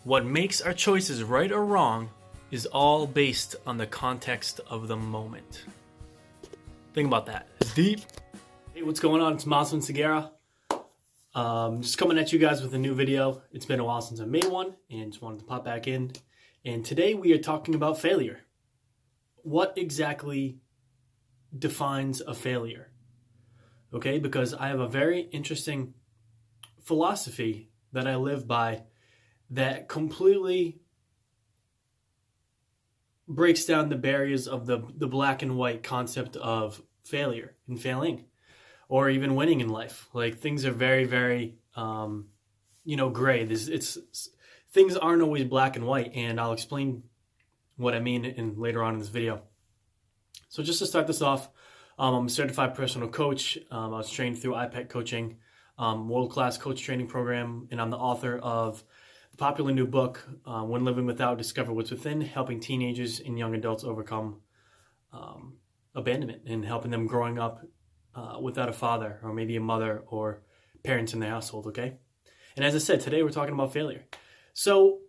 What makes our choices right or wrong is all based on the context of the moment. Think about that. It's deep. Hey, what's going on? It's Miles of Vinciguerra. Just coming at you guys with a new video. It's been a while since I made one and just wanted to pop back in. And today we are talking about failure. What exactly defines a failure? Okay, because I have a very interesting philosophy that I live by that completely breaks down the barriers of the black and white concept of failure and failing, or even winning in life. Like, things are very, very, gray. Things aren't always black and white, and I'll explain what I mean later on in this video. So just to start this off, I'm a certified personal coach. I was trained through iPet Coaching, world-class coach training program, and I'm the author of the popular new book, When Living Without, Discover What's Within, helping teenagers and young adults overcome abandonment and helping them growing up without a father or maybe a mother or parents in their household, okay? And as I said, today we're talking about failure. So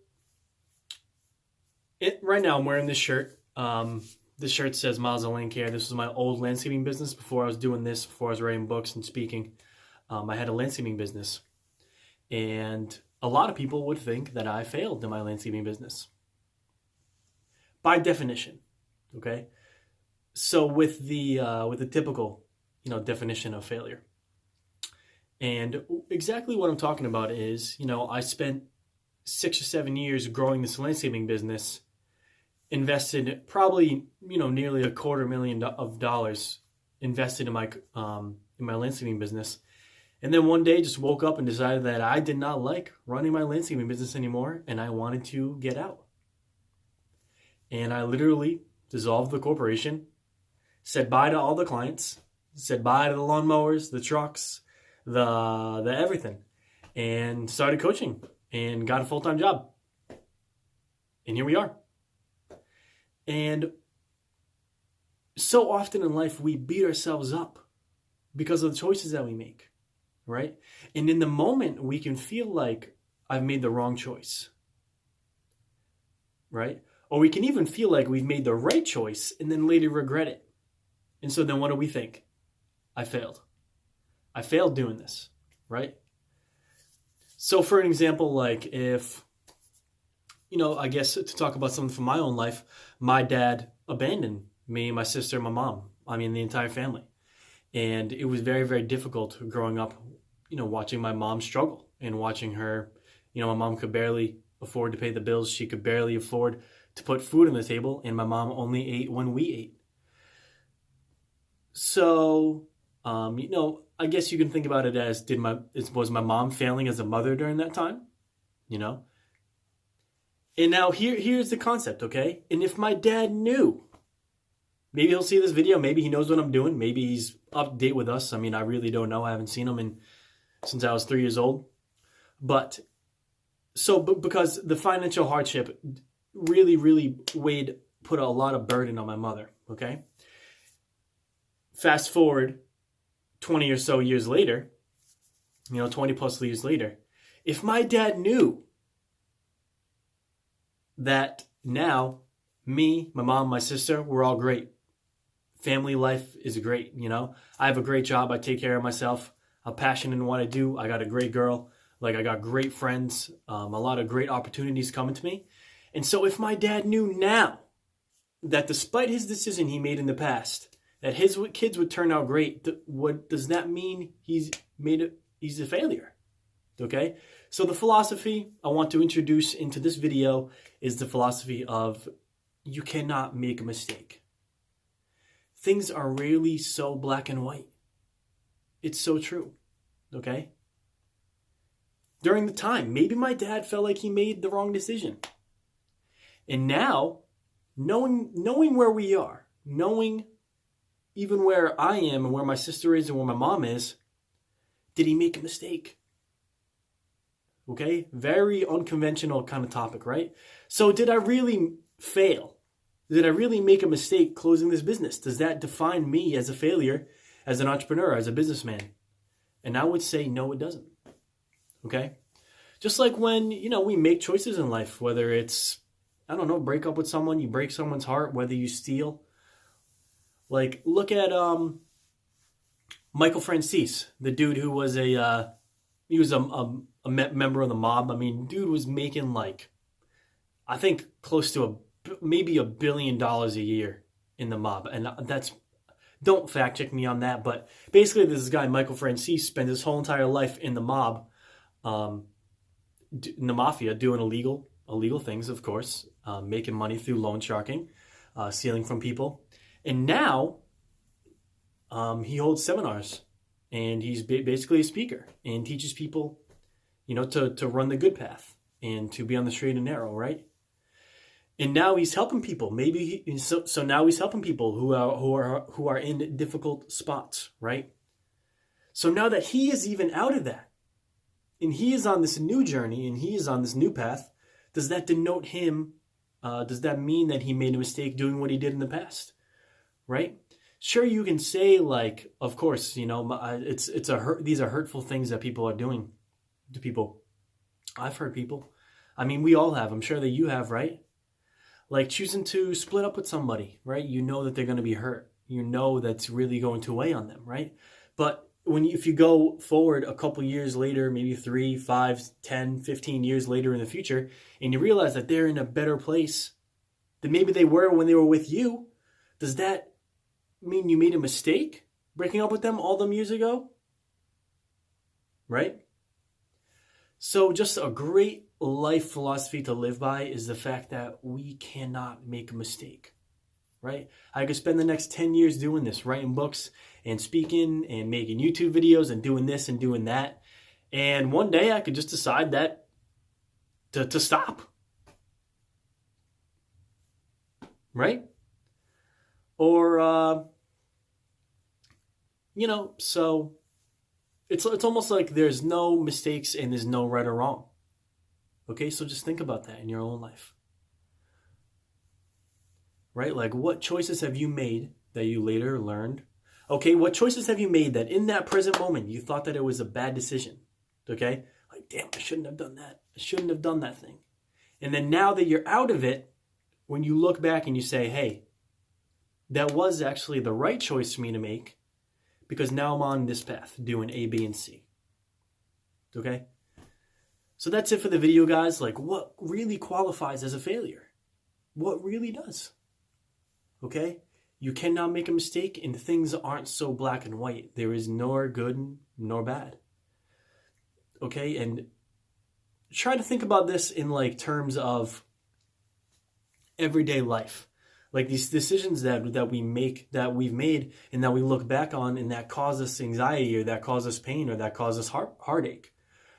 right now I'm wearing this shirt. This shirt says Miles of LandCare. This was my old landscaping business before I was doing this, before I was writing books and speaking. I had a landscaping business. And a lot of people would think that I failed in my landscaping business. By definition, okay? So with the typical, definition of failure. And exactly what I'm talking about is, I spent 6 or 7 years growing this landscaping business, invested probably, nearly $250,000 invested in my landscaping business. And then one day just woke up and decided that I did not like running my landscaping business anymore and I wanted to get out. And I literally dissolved the corporation, said bye to all the clients, said bye to the lawnmowers, the trucks, the everything, and started coaching and got a full-time job. And here we are. And so often in life we beat ourselves up because of the choices that we make. Right? And in the moment, we can feel like I've made the wrong choice. Right? Or we can even feel like we've made the right choice and then later regret it. And so then what do we think? I failed. I failed doing this. Right? So for an example, like if, I guess to talk about something from my own life, my dad abandoned me, my sister, my mom. I mean, the entire family. And it was very, very difficult growing up, watching my mom struggle and watching her, my mom could barely afford to pay the bills. She could barely afford to put food on the table. And my mom only ate when we ate. So, I guess you can think about it as, was my mom failing as a mother during that time? And now here's the concept, okay? And if my dad knew, maybe he'll see this video. Maybe he knows what I'm doing. Maybe he's up to date with us. I mean, I really don't know. I haven't seen him since I was 3 years old. But because the financial hardship really, really put a lot of burden on my mother, okay? Fast forward 20 or so years later, 20 plus years later, if my dad knew that now me, my mom, my sister, we're all great. Family life is great, I have a great job. I take care of myself. I'm passionate in what I do. I got a great girl. I got great friends. A lot of great opportunities coming to me. And so if my dad knew now that despite his decision he made in the past, that his kids would turn out great, what does that mean? He's a failure. Okay? So the philosophy I want to introduce into this video is the philosophy of you cannot make a mistake. Things are rarely so black and white. It's so true, okay? During the time, maybe my dad felt like he made the wrong decision. And now, knowing where we are, knowing even where I am and where my sister is and where my mom is, did he make a mistake? Okay? Very unconventional kind of topic, right? So did I really fail? Did I really make a mistake closing this business? Does that define me as a failure, as an entrepreneur, as a businessman? And I would say, no, it doesn't. Okay? Just like when, we make choices in life, whether it's, I don't know, break up with someone, you break someone's heart, whether you steal. Like, look at Michael Francis, the dude who was he was a member of the mob. I mean, dude was making like, I think close to maybe $1 billion a year in the mob. And don't fact check me on that, but basically this guy, Michael Francis, spent his whole entire life in the mob, in the mafia, doing illegal things, of course, making money through loan sharking, stealing from people. And now he holds seminars, and he's basically a speaker and teaches people, to run the good path and to be on the straight and narrow, right? And now he's helping people. So now he's helping people who are in difficult spots, right? So now that he is even out of that, and he is on this new journey, and he is on this new path, does that denote him? Does that mean that he made a mistake doing what he did in the past, right? Sure, you can say like, of course, these are hurtful things that people are doing to people. I've heard people. I mean, we all have. I'm sure that you have, right? Like choosing to split up with somebody, right? You know that they're going to be hurt. You know that's really going to weigh on them, right? But if you go forward a couple years later, maybe 3, 5, 10, 15 years later in the future, and you realize that they're in a better place than maybe they were when they were with you, does that mean you made a mistake breaking up with them all them years ago? Right? So just a great life philosophy to live by is the fact that we cannot make a mistake, right? I could spend the next 10 years doing this, writing books and speaking and making YouTube videos and doing this and doing that. And one day I could just decide that to stop, right? Or, so it's almost like there's no mistakes and there's no right or wrong. Okay, so just think about that in your own life. Right? Like, what choices have you made that you later learned? Okay, what choices have you made that in that present moment you thought that it was a bad decision? Okay? Like, damn, I shouldn't have done that. I shouldn't have done that thing. And then now that you're out of it, when you look back and you say, hey, that was actually the right choice for me to make because now I'm on this path doing A, B, and C. Okay? So that's it for the video, guys. Like, what really qualifies as a failure? What really does? Okay? You cannot make a mistake, and things aren't so black and white. There is nor good nor bad. Okay? And try to think about this in like terms of everyday life. Like these decisions that we make, that we've made, and that we look back on, and that cause us anxiety, or that cause us pain, or that cause us heartache.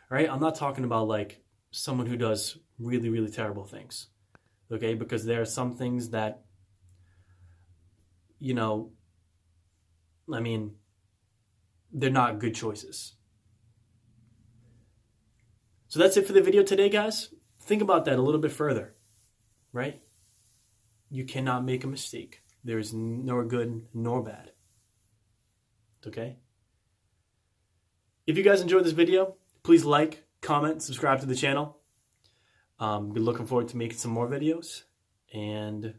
Right? I'm not talking about like someone who does really, really terrible things. Okay? Because there are some things that, they're not good choices. So that's it for the video today, guys. Think about that a little bit further. Right? You cannot make a mistake. There is nor good nor bad. Okay? If you guys enjoyed this video, please like, comment, subscribe to the channel. Be looking forward to making some more videos. And,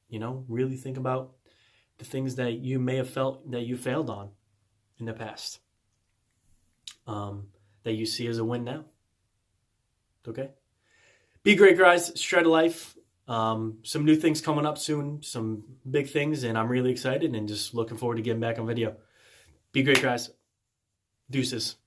really think about the things that you may have felt that you failed on in the past. That you see as a win now. Okay? Be great, guys. Shred of life. Some new things coming up soon. Some big things. And I'm really excited and just looking forward to getting back on video. Be great, guys. Deuces.